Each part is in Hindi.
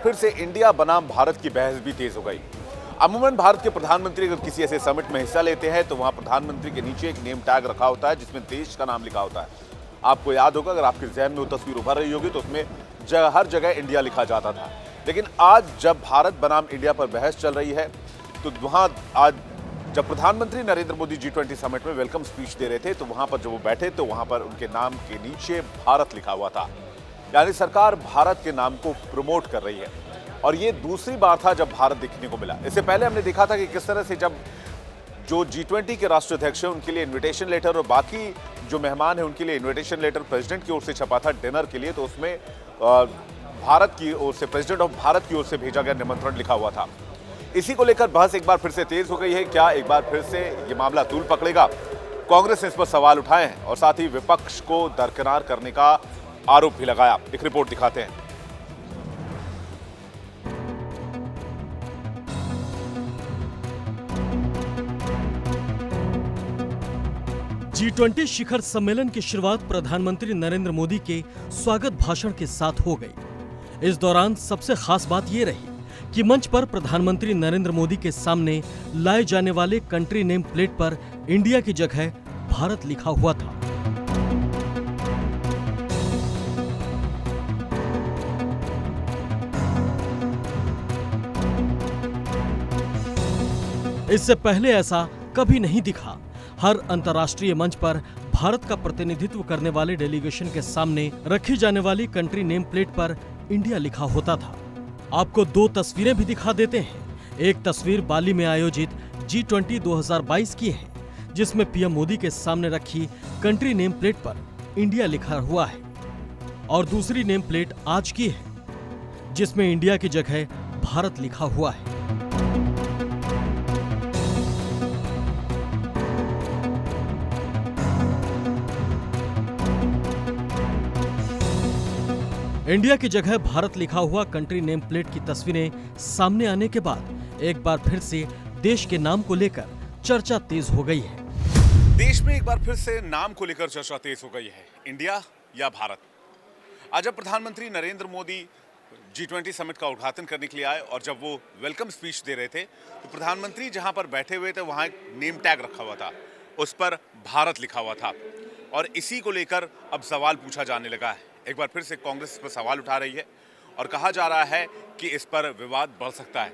फिर से इंडिया बनाम भारत की बहस भी तेज हो गई। अमूमन भारत के प्रधानमंत्री अगर किसी ऐसे समिट में हिस्सा लेते हैं तो वहां प्रधानमंत्री के नीचे एक नेम टैग रखा होता है जिसमें देश का नाम लिखा होता है। आपको याद होगा, अगर आपके जहन में वो तस्वीर उभर रही होगी तो उसमें हर जगह इंडिया लिखा जाता था। लेकिन आज जब भारत बनाम इंडिया पर बहस चल रही है तो वहां आज जब प्रधानमंत्री नरेंद्र मोदी G20 समिट में वेलकम स्पीच दे रहे थे तो वहां पर जब वो बैठे तो वहां पर उनके नाम के नीचे भारत लिखा हुआ था। यानी सरकार भारत के नाम को प्रमोट कर रही है और ये दूसरी बार था जब भारत देखने को मिला। इससे पहले हमने देखा था कि किस तरह से जब जो G20 के राष्ट्राध्यक्ष हैं उनके लिए इन्विटेशन लेटर और बाकी जो मेहमान हैं उनके लिए इन्विटेशन लेटर प्रेसिडेंट की ओर से छपा था डिनर के लिए, तो उसमें भारत की ओर से, प्रेसिडेंट ऑफ भारत की ओर से भेजा गया निमंत्रण लिखा हुआ था। इसी को लेकर बहस एक बार फिर से तेज हो गई है। क्या एक बार फिर से ये मामला तूल पकड़ेगा? कांग्रेस ने इस पर सवाल उठाए हैं और साथ ही विपक्ष को दरकिनार करने का आरोप भी लगाया। एक रिपोर्ट दिखाते हैं। G20 शिखर सम्मेलन की शुरुआत प्रधानमंत्री नरेंद्र मोदी के स्वागत भाषण के साथ हो गई। इस दौरान सबसे खास बात यह रही कि मंच पर प्रधानमंत्री नरेंद्र मोदी के सामने लाए जाने वाले कंट्री नेम प्लेट पर इंडिया की जगह भारत लिखा हुआ था। इससे पहले ऐसा कभी नहीं दिखा। हर अंतर्राष्ट्रीय मंच पर भारत का प्रतिनिधित्व करने वाले डेलीगेशन के सामने रखी जाने वाली कंट्री नेम प्लेट पर इंडिया लिखा होता था। आपको दो तस्वीरें भी दिखा देते हैं। एक तस्वीर बाली में आयोजित G20 2022 की है जिसमें पीएम मोदी के सामने रखी कंट्री नेम प्लेट पर इंडिया लिखा हुआ है और दूसरी नेम प्लेट आज की है जिसमें इंडिया की जगह भारत लिखा हुआ है। इंडिया की जगह भारत लिखा हुआ कंट्री नेम प्लेट की तस्वीरें सामने आने के बाद एक बार फिर से देश के नाम को लेकर चर्चा तेज हो गई है। देश में एक बार फिर से नाम को लेकर चर्चा तेज हो गई है, इंडिया या भारत। आज जब प्रधानमंत्री नरेंद्र मोदी G20 समिट का उद्घाटन करने के लिए आए और जब वो वेलकम स्पीच दे रहे थे तो प्रधानमंत्री जहां पर बैठे हुए थे वहां एक नेम टैग रखा हुआ था, उस पर भारत लिखा हुआ था और इसी को लेकर अब सवाल पूछा जाने लगा है। एक बार फिर से कांग्रेस इस पर सवाल उठा रही है और कहा जा रहा है कि इस पर विवाद बढ़ सकता है।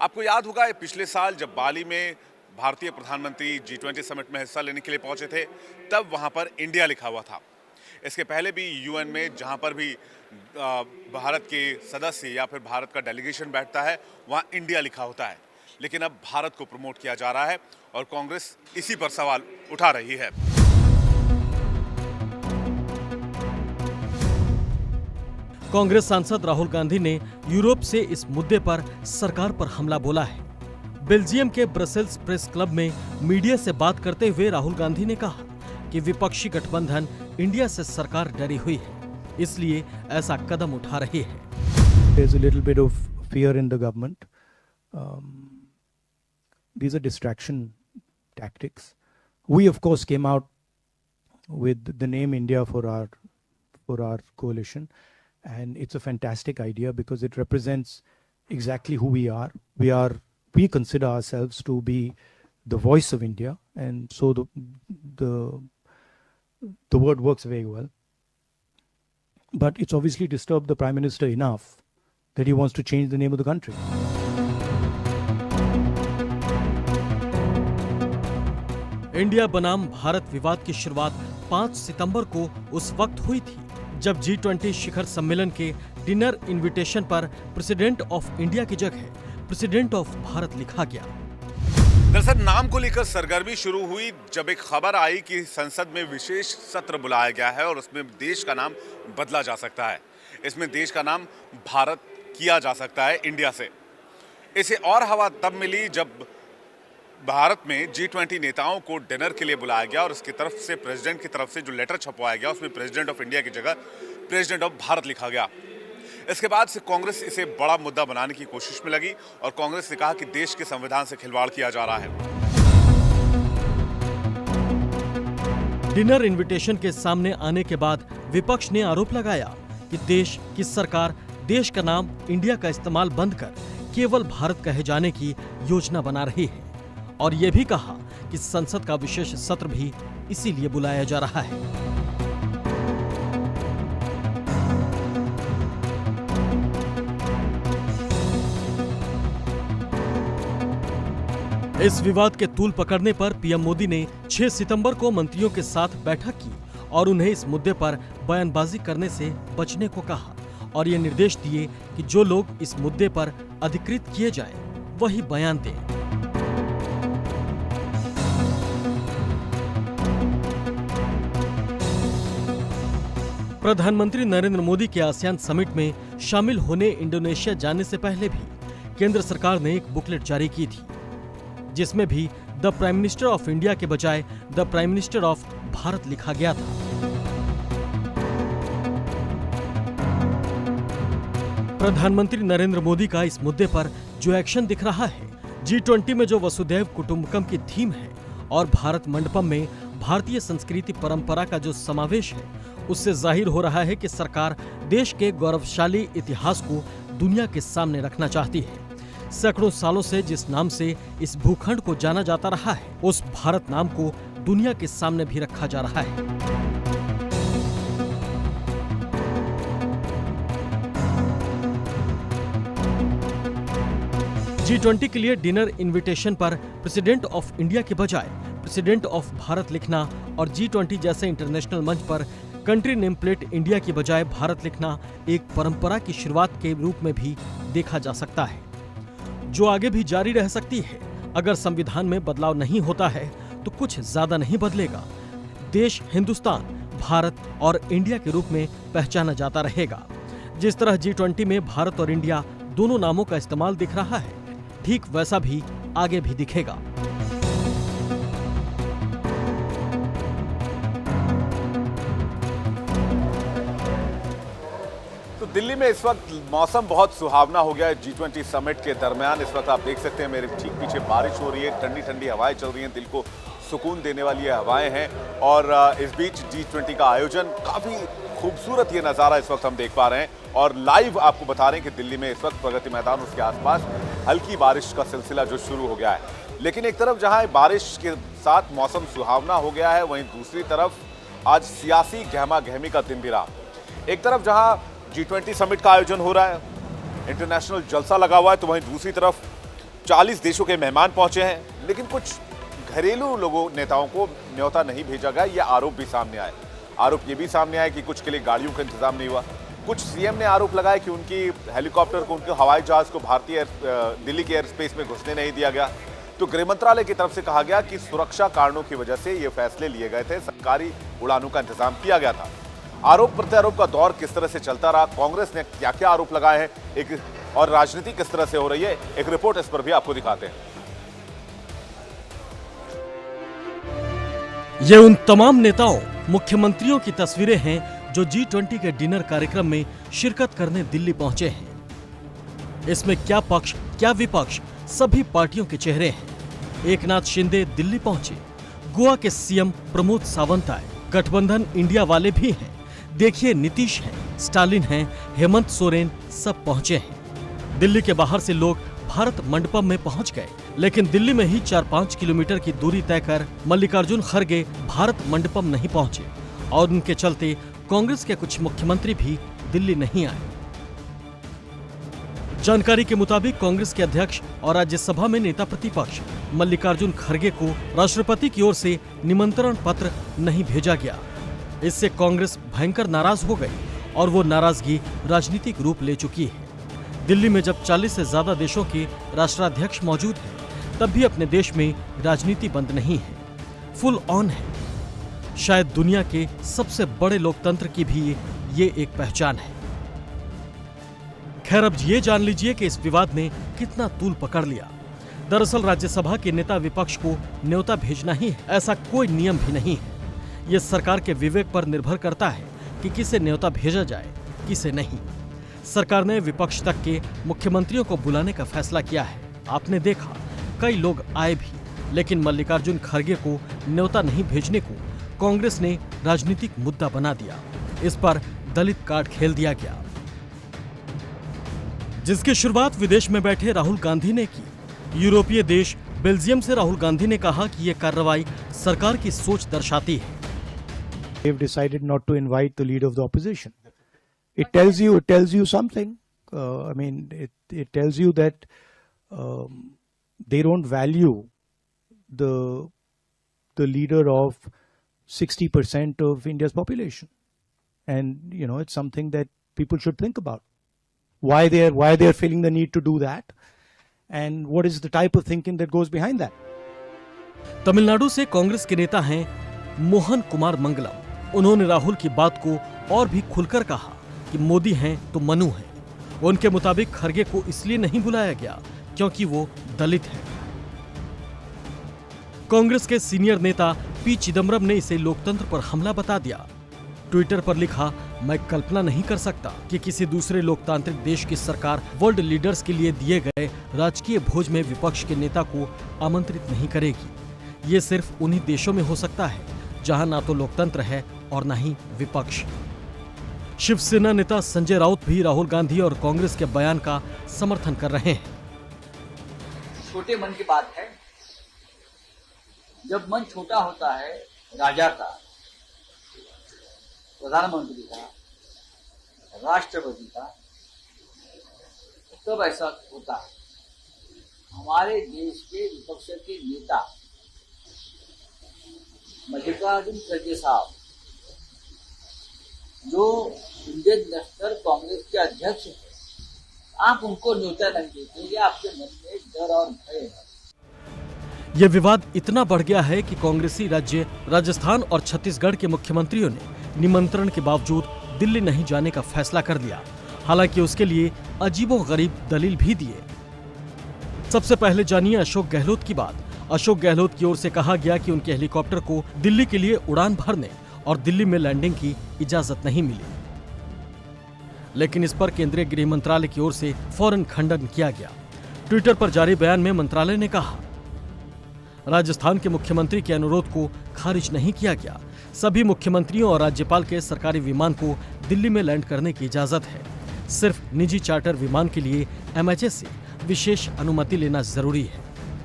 आपको याद होगा पिछले साल जब बाली में भारतीय प्रधानमंत्री G20 समिट में हिस्सा लेने के लिए पहुंचे थे तब वहां पर इंडिया लिखा हुआ था। इसके पहले भी यूएन में जहां पर भी भारत के सदस्य या फिर भारत का डेलीगेशन बैठता है वहां इंडिया लिखा होता है, लेकिन अब भारत को प्रमोट किया जा रहा है और कांग्रेस इसी पर सवाल उठा रही है। कांग्रेस सांसद राहुल गांधी ने यूरोप से इस मुद्दे पर सरकार पर हमला बोला है। बेल्जियम के ब्रसेल्स प्रेस क्लब में मीडिया से बात करते हुए राहुल गांधी ने कहा कि विपक्षी गठबंधन इंडिया से सरकार डरी हुई है, इसलिए ऐसा कदम उठा रही है। There's a little bit of fear in the government. These are distraction tactics. We of course came out with the name India for our coalition. And it's a fantastic idea because it represents exactly who we are. We consider ourselves to be the voice of India, and so the word works very well. But it's obviously disturbed the Prime Minister enough that he wants to change the name of the country. India बनाम भारत विवाद की शुरुआत 5 सितंबर को उस वक्त हुई थी जब G20 शिखर सम्मेलन के डिनर इनविटेशन पर प्रेसिडेंट ऑफ इंडिया की जगह प्रेसिडेंट ऑफ भारत लिखा गया। दरअसल नाम को लेकर सरगर्मी शुरू हुई जब एक खबर आई कि संसद में विशेष सत्र बुलाया गया है और उसमें देश का नाम बदला जा सकता है। इसमें देश का नाम भारत किया जा सकता है इंडिया से। इसे और हवा तब मिली जब भारत में G20 नेताओं को डिनर के लिए बुलाया गया और उसकी तरफ से प्रेसिडेंट की तरफ से जो लेटर छपवाया गया उसमें प्रेसिडेंट ऑफ इंडिया की जगह प्रेसिडेंट ऑफ भारत लिखा गया। इसके बाद से कांग्रेस इसे बड़ा मुद्दा बनाने की कोशिश में लगी और कांग्रेस ने कहा कि देश के संविधान से खिलवाड़ किया जा रहा है। डिनर इनविटेशन के सामने आने के बाद विपक्ष ने आरोप लगाया कि देश की सरकार देश का नाम इंडिया का इस्तेमाल बंद कर केवल भारत कहे जाने की योजना बना रही है और ये भी कहा कि संसद का विशेष सत्र भी इसीलिए बुलाया जा रहा है। इस विवाद के तूल पकड़ने पर पीएम मोदी ने 6 सितंबर को मंत्रियों के साथ बैठक की और उन्हें इस मुद्दे पर बयानबाजी करने से बचने को कहा और ये निर्देश दिए कि जो लोग इस मुद्दे पर अधिकृत किए जाएं, वही बयान दें। प्रधानमंत्री नरेंद्र मोदी के आसियान समिट में शामिल होने इंडोनेशिया जाने से पहले भी केंद्र सरकार ने एक बुकलेट जारी की थी, जिसमें भी the prime minister of India के बजाय the prime minister of Bharat लिखा गया था। प्रधानमंत्री नरेंद्र मोदी का इस मुद्दे पर जो एक्शन दिख रहा है, G20 में जो वसुधैव कुटुंबकम की थीम है और भारत मंडपम में भारतीय संस्कृति परंपरा का जो समावेश है, उससे जाहिर हो रहा है कि सरकार देश के गौरवशाली इतिहास को दुनिया के सामने रखना चाहती है। सैकड़ों सालों से जिस नाम से इस भूखंड को जाना जाता रहा है, उस भारत नाम को दुनिया के सामने भी रखा जा रहा है। G20 के लिए डिनर इनविटेशन पर प्रेसिडेंट ऑफ इंडिया के बजाय प्रेसिडेंट ऑफ भारत लिखना और G20 जैसे इंटरनेशनल मंच पर कंट्री नेम प्लेट इंडिया की बजाय भारत लिखना एक परंपरा की शुरुआत के रूप में भी देखा जा सकता है, जो आगे भी जारी रह सकती है। अगर संविधान में बदलाव नहीं होता है तो कुछ ज्यादा नहीं बदलेगा। देश हिंदुस्तान, भारत और इंडिया के रूप में पहचाना जाता रहेगा। जिस तरह G20 में भारत और इंडिया दोनों नामों का इस्तेमाल दिख रहा है, ठीक वैसा भी आगे भी दिखेगा। तो दिल्ली में इस वक्त मौसम बहुत सुहावना हो गया है। G20 समिट के दरमियान इस वक्त आप देख सकते हैं मेरे ठीक पीछे बारिश हो रही है, ठंडी ठंडी हवाएं चल रही हैं, दिल को सुकून देने वाली ये हवाएं हैं। और इस बीच G20 का आयोजन, काफी खूबसूरत ये नज़ारा इस वक्त हम देख पा रहे हैं और लाइव आपको बता रहे हैं कि दिल्ली में इस वक्त प्रगति मैदान उसके आसपास हल्की बारिश का सिलसिला जो शुरू हो गया है। लेकिन एक तरफ जहां बारिश के साथ मौसम सुहावना हो गया है, वहीं दूसरी तरफ आज सियासी गहमा गहमी का दिन भी रहा। एक तरफ जहां G20 समिट का आयोजन हो रहा है, इंटरनेशनल जलसा लगा हुआ है, तो वहीं दूसरी तरफ 40 देशों के मेहमान पहुंचे हैं। लेकिन कुछ घरेलू नेताओं को न्योता नहीं भेजा गया, ये आरोप भी सामने आए। आरोप ये भी सामने आया कि कुछ के लिए गाड़ियों का इंतजाम नहीं हुआ। कुछ सीएम ने आरोप लगाया कि उनकी हेलीकॉप्टर को, उनके हवाई जहाज को दिल्ली के एयर स्पेस में घुसने नहीं दिया गया। तो गृह मंत्रालय की तरफ से कहा गया कि सुरक्षा कारणों की वजह से ये फैसले लिए गए थे, सरकारी उड़ानों का इंतजाम किया गया था। आरोप प्रत्यारोप का दौर किस तरह से चलता रहा, कांग्रेस ने क्या क्या आरोप लगाए हैं, एक और राजनीति किस तरह से हो रही है, एक रिपोर्ट इस पर भी आपको दिखाते हैं। ये उन तमाम नेताओं, मुख्यमंत्रियों की तस्वीरें हैं जो G20 के डिनर कार्यक्रम में शिरकत करने दिल्ली पहुंचे हैं। इसमें क्या पक्ष क्या विपक्ष, सभी पार्टियों के चेहरे हैं। एकनाथ शिंदे दिल्ली पहुंचे, गोवा के सीएम प्रमोद सावंत आए, गठबंधन इंडिया वाले भी हैं। देखिए, नीतीश हैं, स्टालिन हैं, हेमंत सोरेन, सब पहुंचे हैं। दिल्ली के बाहर से लोग भारत मंडपम में पहुंच गए, लेकिन दिल्ली में ही 4-5 किलोमीटर की दूरी तय कर मल्लिकार्जुन खड़गे भारत मंडपम नहीं पहुंचे और उनके चलते कांग्रेस के कुछ मुख्यमंत्री भी दिल्ली नहीं आए। जानकारी के मुताबिक कांग्रेस के अध्यक्ष और राज्यसभा में नेता प्रतिपक्ष मल्लिकार्जुन खड़गे को राष्ट्रपति की ओर से निमंत्रण पत्र नहीं भेजा गया। इससे कांग्रेस भयंकर नाराज हो गई और वो नाराजगी राजनीतिक रूप ले चुकी है। दिल्ली में जब 40 से ज्यादा देशों के राष्ट्राध्यक्ष मौजूद हैं, तब भी अपने देश में राजनीति बंद नहीं है, फुल ऑन है। शायद दुनिया के सबसे बड़े लोकतंत्र की भी ये एक पहचान है। खैर, अब ये जान लीजिए कि इस विवाद ने कितना तूल पकड़ लिया। दरअसल राज्यसभा के नेता विपक्ष को न्योता भेजना ही है, ऐसा कोई नियम भी नहीं है। ये सरकार के विवेक पर निर्भर करता है कि किसे न्योता भेजा जाए, किसे नहीं। सरकार ने विपक्ष तक के मुख्यमंत्रियों को बुलाने का फैसला किया है। आपने देखा, कई लोग आए भी, लेकिन मल्लिकार्जुन खड़गे को न्योता नहीं भेजने को कांग्रेस ने राजनीतिक मुद्दा बना दिया। इस पर दलित कार्ड खेल दिया गया। जिसकी शुरुआत विदेश में बैठे राहुल गांधी ने की। यूरोपीय देश बेल्जियम से राहुल गांधी ने कहा कि यह कार्रवाई सरकार की सोच दर्शाती है। They've decided not to invite the leader of the opposition. It tells you something. It tells you that they don't value the leader of 60% of India's population, and it's something that people should think about. Why they're feeling the need to do that, and what is the type of thinking that goes behind that. Tamil Nadu से कांग्रेस के नेता हैं मोहन कुमार मंगलम। उन्होंने राहुल की बात को और भी खुलकर कहा कि मोदी हैं तो मनु हैं। उनके मुताबिक खरगे को इसलिए नहीं बुलाया गया क्योंकि वो दलित हैं। कांग्रेस के सीनियर नेता पी चिदम्बरम ने इसे लोकतंत्र पर हमला बता दिया। ट्विटर पर लिखा, मैं कल्पना नहीं कर सकता कि किसी दूसरे लोकतांत्रिक देश की सरकार वर्ल्ड लीडर्स के लिए दिए गए राजकीय भोज में विपक्ष के नेता को आमंत्रित नहीं करेगी। ये सिर्फ उन्हीं देशों में हो सकता है जहां ना तो लोकतंत्र है और ना ही विपक्ष। शिवसेना नेता संजय राउत भी राहुल गांधी और कांग्रेस के बयान का समर्थन कर रहे हैं। छोटे मन की बात है। जब मन छोटा होता है राजा का, प्रधानमंत्री का, राष्ट्रपति का, तब ऐसा होता है। हमारे देश के विपक्ष के नेता मल्लिकार्जुन खड़गे साहब, जो इंडियन नेशनल कांग्रेस के अध्यक्ष हैं, आप उनको न्योता नहीं देते, ये आपके मन में डर और भय है। यह विवाद इतना बढ़ गया है कि कांग्रेसी राज्य राजस्थान और छत्तीसगढ़ के मुख्यमंत्रियों ने निमंत्रण के बावजूद दिल्ली नहीं जाने का फैसला कर लिया। हालांकि उसके लिए अजीबोगरीब दलील भी दिए। सबसे पहले जानिए अशोक गहलोत की बात। अशोक गहलोत की ओर से कहा गया कि उनके हेलीकॉप्टर को दिल्ली के लिए उड़ान भरने और दिल्ली में लैंडिंग की इजाजत नहीं मिली, लेकिन इस पर केंद्रीय गृह मंत्रालय की ओर से फौरन खंडन किया गया। ट्विटर पर जारी बयान में मंत्रालय ने कहा, राजस्थान के मुख्यमंत्री के अनुरोध को खारिज नहीं किया गया। सभी मुख्यमंत्रियों और राज्यपाल के सरकारी विमान को दिल्ली में लैंड करने की इजाजत है। सिर्फ निजी चार्टर विमान के लिए MHA से विशेष अनुमति लेना जरूरी है।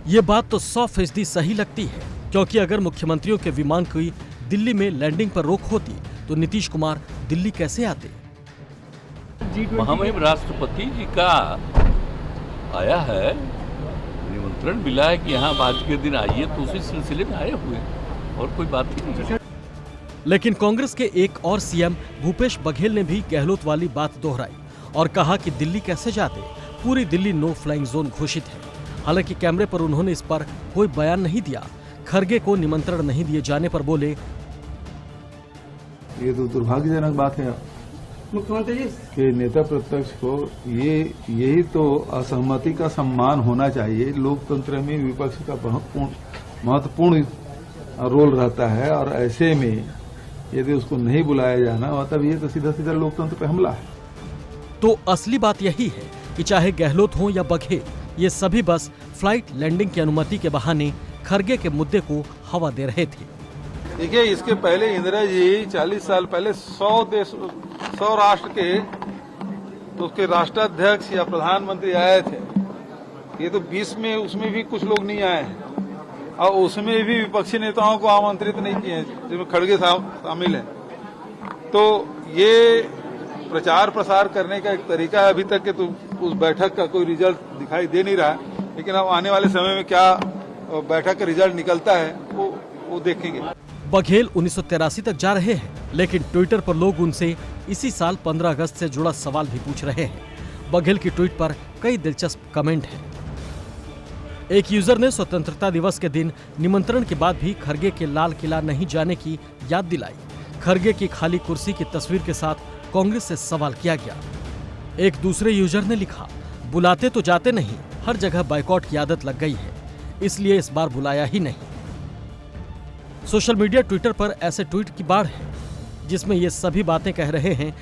ये बात तो 100% सही लगती है, क्योंकि अगर मुख्यमंत्रियों के विमान की दिल्ली में लैंडिंग पर रोक होती तो नीतीश कुमार दिल्ली कैसे आते। महामहिम राष्ट्रपति जी का आया है, निमंत्रण मिला है कि यहाँ आज के दिन आइए, तो उसी सिलसिले में आए हुए, और कोई बात ही नहीं है। लेकिन कांग्रेस के एक और सीएम भूपेश बघेल ने भी गहलोत वाली बात दोहराई और कहा कि दिल्ली कैसे जाते, पूरी दिल्ली नो फ्लाइंग जोन घोषित है। हालांकि कैमरे पर उन्होंने इस पर कोई बयान नहीं दिया। खरगे को निमंत्रण नहीं दिए जाने पर बोले, ये तो दुर्भाग्यजनक बात है मुख्यमंत्री जी कि नेता प्रतिपक्ष को यही तो असहमति का सम्मान होना चाहिए। लोकतंत्र में विपक्ष का महत्वपूर्ण रोल रहता है, और ऐसे में यदि उसको नहीं बुलाया जाना हो, तब ये तो सीधा सीधा लोकतंत्र पे हमला है। तो असली बात यही है कि चाहे गहलोत हो या बघेल, ये सभी बस फ्लाइट लैंडिंग की अनुमति के बहाने खरगे के मुद्दे को हवा दे रहे थे। देखिए, इसके पहले इंदिरा जी 40 साल पहले 100 राष्ट्र के तो उसके राष्ट्राध्यक्ष या प्रधानमंत्री आए थे। ये तो 20 में उसमें भी कुछ लोग नहीं आए हैं, और उसमें भी विपक्षी नेताओं को आमंत्रित नहीं किए, जिसमें खड़गे साहब शामिल हैं। तो ये प्रचार प्रसार करने का एक तरीका है। अभी तक के तो उस बैठक का कोई रिजल्ट दिखाई दे नहीं रहा है, लेकिन अब आने वाले समय में क्या बैठक का रिजल्ट निकलता है वो देखेंगे। बघेल 1983 तक जा रहे हैं, लेकिन ट्विटर पर लोग उनसे इसी साल 15 अगस्त से जुड़ा सवाल भी पूछ रहे हैं। बघेल की ट्वीट पर कई दिलचस्प कमेंट हैं। एक यूजर ने स्वतंत्रता दिवस के दिन निमंत्रण के बाद भी खरगे के लाल किला नहीं जाने की याद दिलाई। खरगे की खाली कुर्सी की तस्वीर के साथ कांग्रेस से सवाल किया गया। एक दूसरे यूजर ने लिखा, बुलाते तो जाते नहीं, हर जगह बाइकॉट की आदत लग गई है, इसलिए इस बार बुलाया ही नहीं। सोशल मीडिया ट्विटर पर ऐसे ट्वीट की बाढ़ है जिसमें ये सभी बातें कह रहे हैं,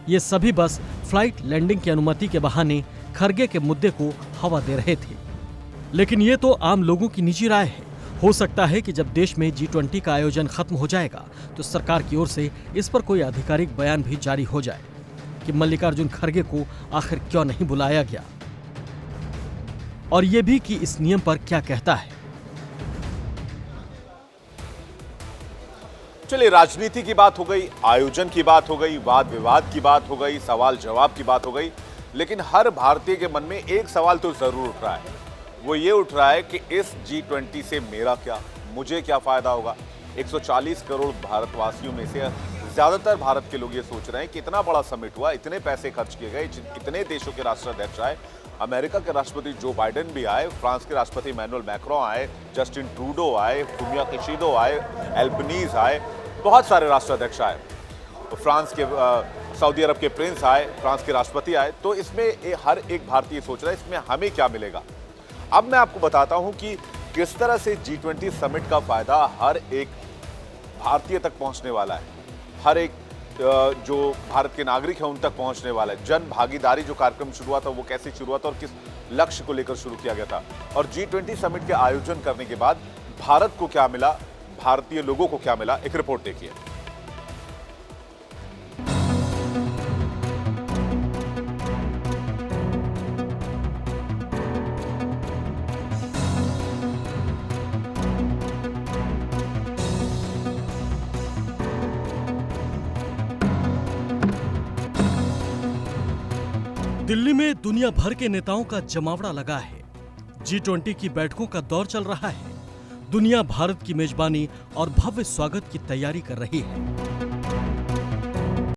ये सभी बस फ्लाइट लैंडिंग की अनुमति के बहाने खरगे के मुद्दे को हवा दे रहे थे। लेकिन ये तो आम लोगों की निजी राय है। हो सकता है कि जब देश में G20 का आयोजन खत्म हो जाएगा तो सरकार की ओर से इस पर कोई आधिकारिक बयान भी जारी हो जाए। कि मल्लिकार्जुन खड़गे को आखिर क्यों नहीं बुलाया गया, और ये भी कि इस नियम पर क्या कहता है। चलिए, राजनीति की बात हो गई, आयोजन की बात हो गई, वाद विवाद की बात हो गई, सवाल जवाब की बात हो गई, लेकिन हर भारतीय के मन में एक सवाल तो जरूर उठ रहा है। वो ये उठ रहा है कि इस G20 से मेरा क्या, मुझे क्या फायदा होगा। 140 करोड़ भारतवासियों में से ज्यादातर भारत के लोग ये सोच रहे हैं कि इतना बड़ा समिट हुआ, इतने पैसे खर्च किए गए, इतने देशों के राष्ट्राध्यक्ष आए, अमेरिका के राष्ट्रपति जो बाइडेन भी आए, फ्रांस के राष्ट्रपति इमैनुअल मैक्रों आए, जस्टिन ट्रूडो आए, फुमिया किशिडो आए, एल्बनीज आए, बहुत सारे राष्ट्राध्यक्ष आए, तो फ्रांस के सऊदी अरब के प्रिंस आए, फ्रांस के राष्ट्रपति आए। तो इसमें हर एक भारतीय सोच रहा है इसमें हमें क्या मिलेगा। अब मैं आपको बताता हूं कि किस तरह से G20 समिट का फायदा हर एक भारतीय तक पहुंचने वाला है, हर एक जो भारत के नागरिक हैं उन तक पहुंचने वाला है। जन भागीदारी जो कार्यक्रम शुरू हुआ था वो कैसे शुरू हुआ था और किस लक्ष्य को लेकर शुरू किया गया था, और G20 समिट के आयोजन करने के बाद भारत को क्या मिला, भारतीय लोगों को क्या मिला, एक रिपोर्ट देखिए। दिल्ली में दुनिया भर के नेताओं का जमावड़ा लगा है। G20 की बैठकों का दौर चल रहा है। दुनिया भारत की मेजबानी और भव्य स्वागत की तैयारी कर रही है।